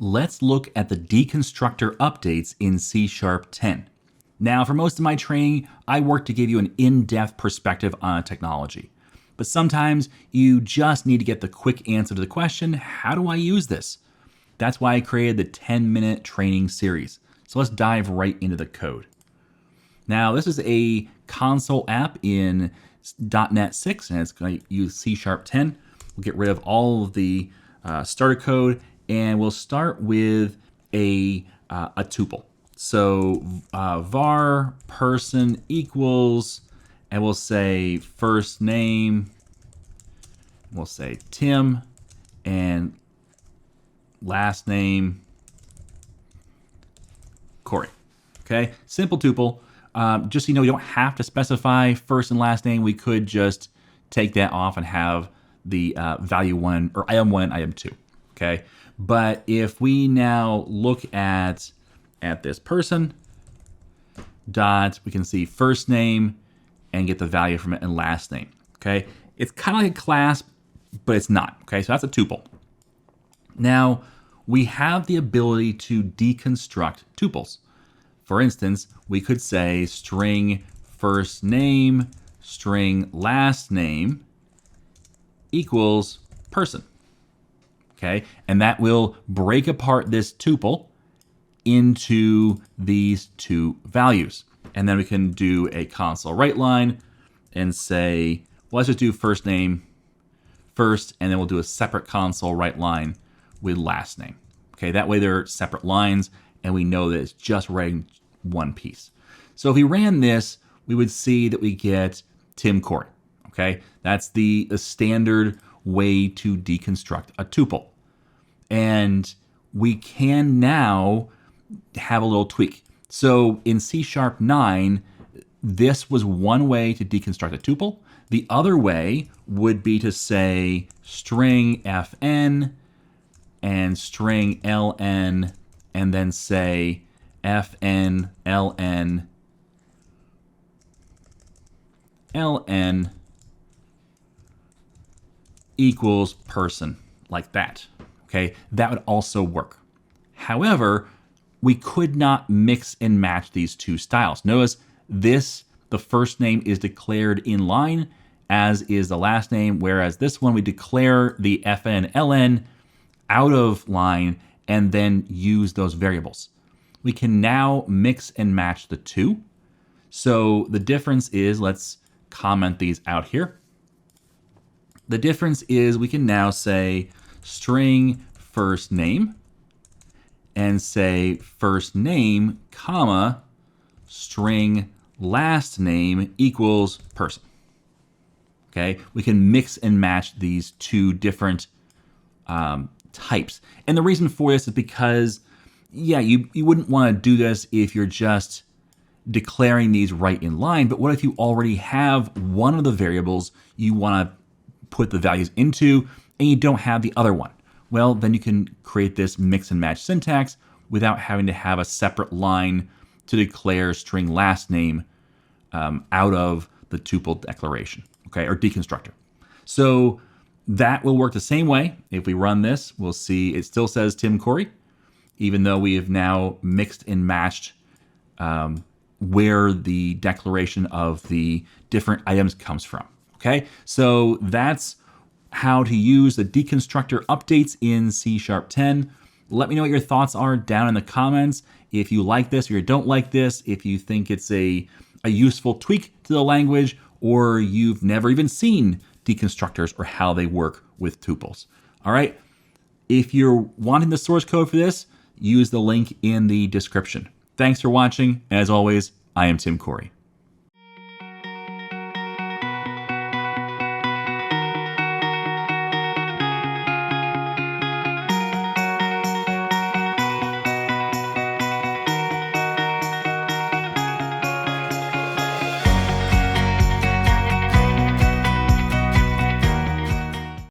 let's look at the deconstructor updates in C#10. Now, for most of my training, I work to give you an in-depth perspective on a technology. But sometimes you just need to get the quick answer to the question, how do I use this? That's why I created the 10-minute training series. So let's dive right into the code. Now, this is a console app in .NET 6, and it's going to use C#10. We'll get rid of all of the starter code, and we'll start with a tuple. So var person equals, and we'll say first name, we'll say Tim, and last name Corey. Okay, simple tuple. Just so you know, we don't have to specify first and last name. We could just take that off and have the value 1 or item 1 and item 2. Okay, but if we now look at this person dot, we can see first name and get the value from it and last name. Okay, it's kind of like a class, but it's not. Okay, so that's a tuple. Now we have the ability to deconstruct tuples. For instance, we could say string first name, string last name equals person. Okay, and that will break apart this tuple into these two values. And then we can do a console write line and say, well, let's just do first name first, and then we'll do a separate console write line with last name. Okay, that way they're separate lines, and we know that it's just writing one piece. So if we ran this, we would see that we get IAmTimCorey. Okay, that's the standard way to deconstruct a tuple. And we can now have a little tweak. So in C#9, this was one way to deconstruct a tuple. The other way would be to say string fn and string ln, and then say fn ln ln equals person, like that. Okay, that would also work. However, we could not mix and match these two styles. Notice this, the first name is declared in line, as is the last name, whereas this one we declare the fn ln out of line and then use those variables. We can now mix and match the two. So the difference is, let's comment these out here. The difference is we can now say string first name and say first name, comma, string last name equals person. Okay, we can mix and match these two different types. And the reason for this is because, yeah, you wouldn't want to do this if you're just declaring these right in line, but what if you already have one of the variables you want to put the values into and you don't have the other one? Well, then you can create this mix and match syntax without having to have a separate line to declare string last name out of the tuple declaration, okay, or deconstructor. So that will work the same way. If we run this, we'll see it still says IAmTimCorey, even though we have now mixed and matched where the declaration of the different items comes from. Okay, so that's how to use the deconstructor updates in C#10. Let me know what your thoughts are down in the comments. If you like this or you don't like this, if you think it's a useful tweak to the language, or you've never even seen deconstructors or how they work with tuples. All right, if you're wanting the source code for this, use the link in the description. Thanks for watching. As always, I am IAmTimCorey.